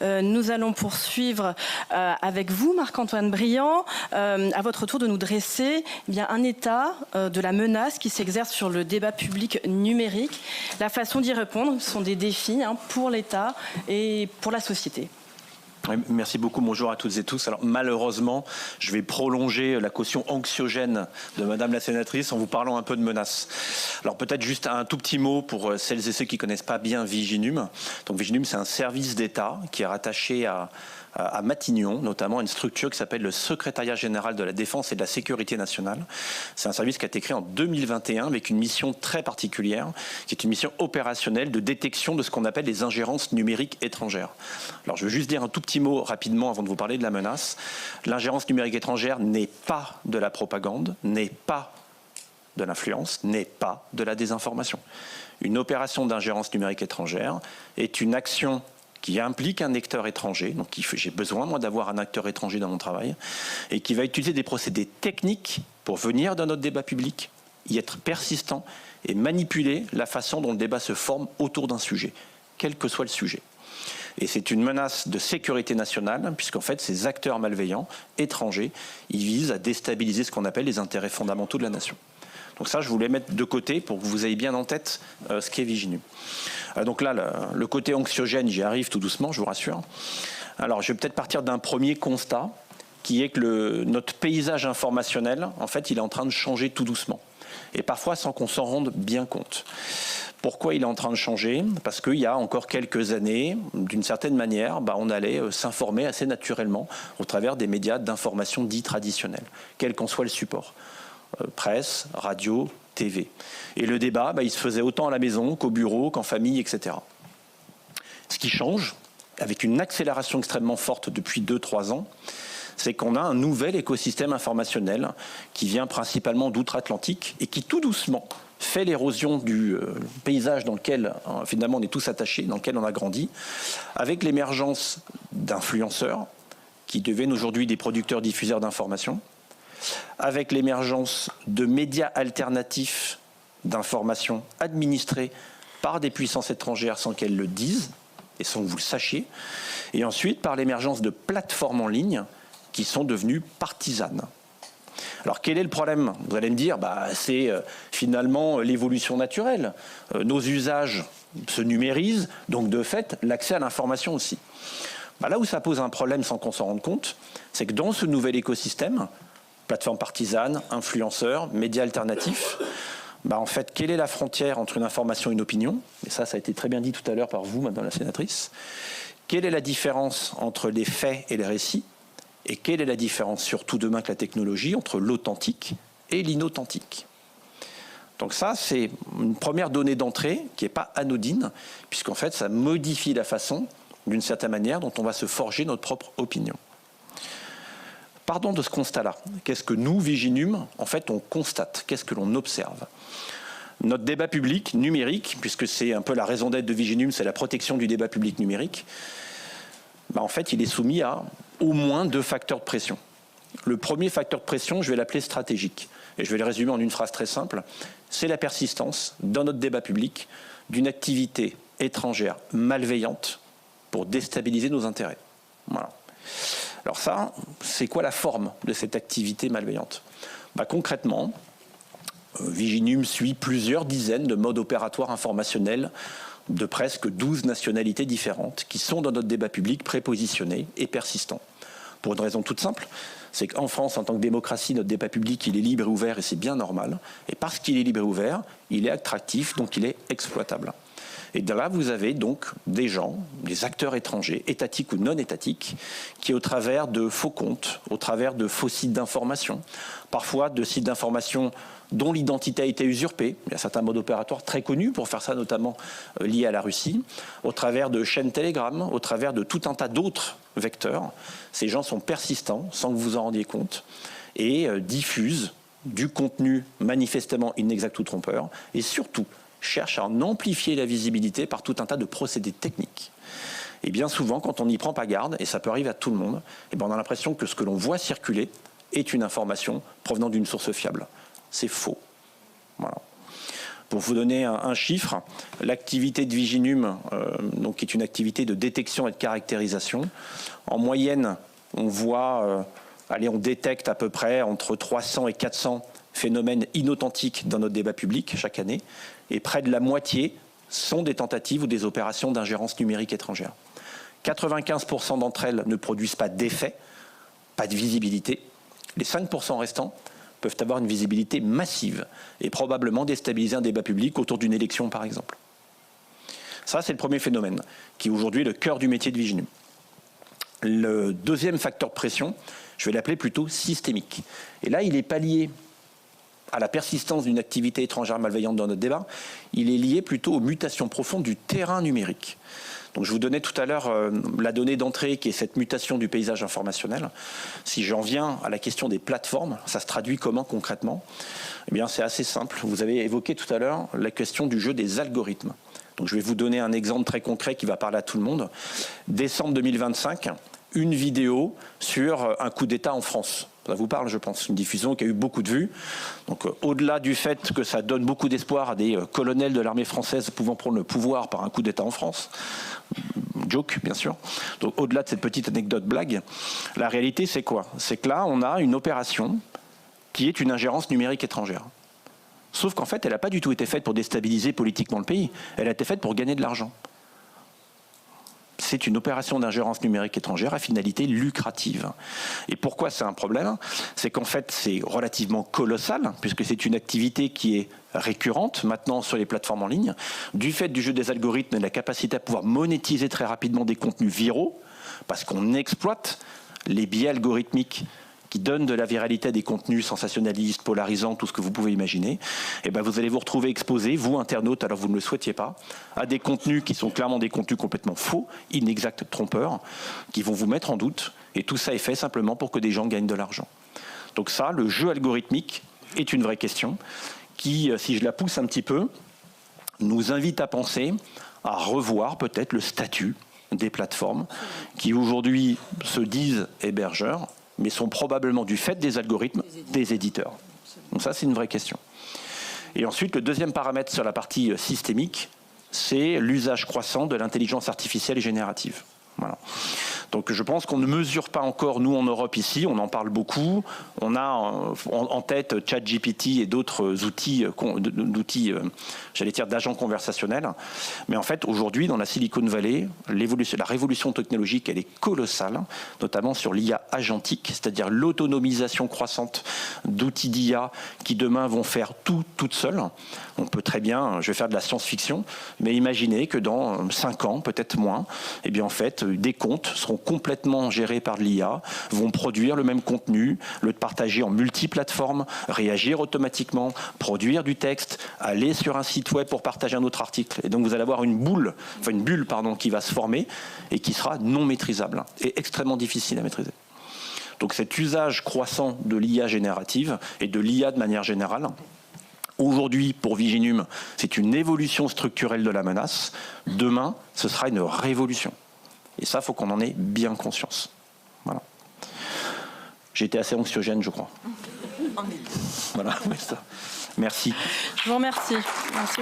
Nous allons poursuivre avec vous, Marc-Antoine Briand, à votre tour de nous dresser un état de la menace qui s'exerce sur le débat public numérique. La façon d'y répondre sont des défis pour l'État et pour la société. Merci beaucoup, bonjour à toutes et tous. Alors malheureusement, je vais prolonger la caution anxiogène de Madame la sénatrice en vous parlant un peu de menaces. Alors peut-être juste un tout petit mot pour celles et ceux qui ne connaissent pas bien Viginum. Donc Viginum, c'est un service d'État qui est rattaché à Matignon, notamment une structure qui s'appelle le Secrétariat Général de la Défense et de la Sécurité Nationale. C'est un service qui a été créé en 2021 avec une mission très particulière, qui est une mission opérationnelle de détection de ce qu'on appelle les ingérences numériques étrangères. Alors je veux juste dire un tout petit mot rapidement avant de vous parler de la menace. L'ingérence numérique étrangère n'est pas de la propagande, n'est pas de l'influence, n'est pas de la désinformation. Une opération d'ingérence numérique étrangère est une action qui implique un acteur étranger, donc j'ai besoin moi d'avoir un acteur étranger dans mon travail, et qui va utiliser des procédés techniques pour venir dans notre débat public, y être persistant et manipuler la façon dont le débat se forme autour d'un sujet, quel que soit le sujet. Et c'est une menace de sécurité nationale, puisqu'en fait, ces acteurs malveillants, étrangers, ils visent à déstabiliser ce qu'on appelle les intérêts fondamentaux de la nation. Donc ça, je voulais mettre de côté pour que vous ayez bien en tête ce qu'est Viginum. Donc là, le côté anxiogène, j'y arrive tout doucement, je vous rassure. Alors, je vais peut-être partir d'un premier constat, qui est que notre paysage informationnel, en fait, il est en train de changer tout doucement. Et parfois sans qu'on s'en rende bien compte. Pourquoi il est en train de changer? Parce qu'il y a encore quelques années, d'une certaine manière, on allait s'informer assez naturellement au travers des médias d'information dits traditionnels, quel qu'en soit le support. Presse, radio, TV. Et le débat, il se faisait autant à la maison qu'au bureau, qu'en famille, etc. Ce qui change, avec une accélération extrêmement forte depuis 2-3 ans, c'est qu'on a un nouvel écosystème informationnel qui vient principalement d'outre-Atlantique et qui tout doucement fait l'érosion du paysage dans lequel finalement on est tous attachés, dans lequel on a grandi, avec l'émergence d'influenceurs qui deviennent aujourd'hui des producteurs-diffuseurs d'informations, avec l'émergence de médias alternatifs d'information administrés par des puissances étrangères sans qu'elles le disent et sans que vous le sachiez, et ensuite par l'émergence de plateformes en ligne qui sont devenues partisanes. Alors quel est le problème? Vous allez me dire, c'est finalement l'évolution naturelle. Nos usages se numérisent, donc de fait, l'accès à l'information aussi. Là où ça pose un problème sans qu'on s'en rende compte, c'est que dans ce nouvel écosystème, plateformes partisanes, influenceurs, médias alternatifs, en fait, quelle est la frontière entre une information et une opinion? Et ça a été très bien dit tout à l'heure par vous, madame la sénatrice. Quelle est la différence entre les faits et les récits? Et quelle est la différence, surtout demain que la technologie, entre l'authentique et l'inauthentique? Donc ça, c'est une première donnée d'entrée qui n'est pas anodine, puisqu'en fait, ça modifie la façon, d'une certaine manière, dont on va se forger notre propre opinion. Partons de ce constat-là. Qu'est-ce que nous, Viginum, en fait, on constate? Qu'est-ce que l'on observe? Notre débat public numérique, puisque c'est un peu la raison d'être de Viginum, c'est la protection du débat public numérique, en fait, il est soumis à au moins 2 facteurs de pression. Le premier facteur de pression, je vais l'appeler stratégique. Et je vais le résumer en une phrase très simple. C'est la persistance, dans notre débat public, d'une activité étrangère malveillante pour déstabiliser nos intérêts. Voilà. Alors ça, c'est quoi la forme de cette activité malveillante? Concrètement, Viginum suit plusieurs dizaines de modes opératoires informationnels de presque 12 nationalités différentes qui sont dans notre débat public prépositionnés et persistants. Pour une raison toute simple, c'est qu'en France, en tant que démocratie, notre débat public, il est libre et ouvert et c'est bien normal. Et parce qu'il est libre et ouvert, il est attractif, donc il est exploitable. Et de là, vous avez donc des gens, des acteurs étrangers, étatiques ou non étatiques, qui au travers de faux comptes, au travers de faux sites d'information, parfois de sites d'information dont l'identité a été usurpée. Il y a certains modes opératoires très connus pour faire ça, notamment liés à la Russie, au travers de chaînes Telegram, au travers de tout un tas d'autres vecteurs. Ces gens sont persistants, sans que vous en rendiez compte, et diffusent du contenu manifestement inexact ou trompeur, et surtout cherchent à en amplifier la visibilité par tout un tas de procédés techniques. Et bien souvent, quand on n'y prend pas garde, et ça peut arriver à tout le monde, on a l'impression que ce que l'on voit circuler est une information provenant d'une source fiable. C'est faux. Voilà. Pour vous donner un chiffre, l'activité de Viginum, donc, qui est une activité de détection et de caractérisation, en moyenne, on voit, on détecte à peu près entre 300 et 400 phénomènes inauthentiques dans notre débat public chaque année, et près de la moitié sont des tentatives ou des opérations d'ingérence numérique étrangère. 95% d'entre elles ne produisent pas d'effet, pas de visibilité. Les 5% restants peuvent avoir une visibilité massive et probablement déstabiliser un débat public autour d'une élection, par exemple. Ça, c'est le premier phénomène, qui est aujourd'hui le cœur du métier de Viginum. Le deuxième facteur de pression, je vais l'appeler plutôt systémique. Et là, il n'est pas lié à la persistance d'une activité étrangère malveillante dans notre débat, il est lié plutôt aux mutations profondes du terrain numérique. Donc je vous donnais tout à l'heure la donnée d'entrée qui est cette mutation du paysage informationnel. Si j'en viens à la question des plateformes, ça se traduit comment concrètement? Eh bien c'est assez simple. Vous avez évoqué tout à l'heure la question du jeu des algorithmes. Donc je vais vous donner un exemple très concret qui va parler à tout le monde. Décembre 2025, une vidéo sur un coup d'État en France. Ça vous parle, je pense, une diffusion qui a eu beaucoup de vues. Donc, au-delà du fait que ça donne beaucoup d'espoir à des colonels de l'armée française pouvant prendre le pouvoir par un coup d'État en France, joke, bien sûr. Donc, au-delà de cette petite anecdote blague, la réalité, c'est quoi? C'est que là, on a une opération qui est une ingérence numérique étrangère. Sauf qu'en fait, elle n'a pas du tout été faite pour déstabiliser politiquement le pays. Elle a été faite pour gagner de l'argent. C'est une opération d'ingérence numérique étrangère à finalité lucrative. Et pourquoi c'est un problème? C'est qu'en fait, c'est relativement colossal, puisque c'est une activité qui est récurrente maintenant sur les plateformes en ligne, du fait du jeu des algorithmes et de la capacité à pouvoir monétiser très rapidement des contenus viraux, parce qu'on exploite les biais algorithmiques qui donnent de la viralité à des contenus sensationnalistes, polarisants, tout ce que vous pouvez imaginer, et ben vous allez vous retrouver exposé, vous internautes, alors vous ne le souhaitiez pas, à des contenus qui sont clairement des contenus complètement faux, inexacts, trompeurs, qui vont vous mettre en doute, et tout ça est fait simplement pour que des gens gagnent de l'argent. Donc ça, le jeu algorithmique est une vraie question qui, si je la pousse un petit peu, nous invite à penser à revoir peut-être le statut des plateformes qui aujourd'hui se disent hébergeurs, mais sont probablement du fait des algorithmes des éditeurs. Donc ça, c'est une vraie question. Et ensuite, le deuxième paramètre sur la partie systémique, c'est l'usage croissant de l'intelligence artificielle et générative. Voilà. Donc je pense qu'on ne mesure pas encore, nous en Europe ici, on en parle beaucoup, on a en tête ChatGPT et d'autres outils, j'allais dire d'agents conversationnels, mais en fait aujourd'hui dans la Silicon Valley, la révolution technologique elle est colossale, notamment sur l'IA agentique, c'est-à-dire l'autonomisation croissante d'outils d'IA qui demain vont faire tout toutes seules. On peut très bien, je vais faire de la science-fiction, mais imaginez que dans 5 ans, peut-être moins, eh bien en fait des comptes seront complètement gérés par de l'IA, vont produire le même contenu, le partager en multiplateformes, réagir automatiquement, produire du texte, aller sur un site web pour partager un autre article. Et donc vous allez avoir une bulle qui va se former et qui sera non maîtrisable et extrêmement difficile à maîtriser. Donc cet usage croissant de l'IA générative et de l'IA de manière générale, aujourd'hui, pour Viginum, c'est une évolution structurelle de la menace. Demain, ce sera une révolution. Et ça, il faut qu'on en ait bien conscience. Voilà. J'ai été assez anxiogène, je crois. Voilà, merci. Je vous remercie. Merci.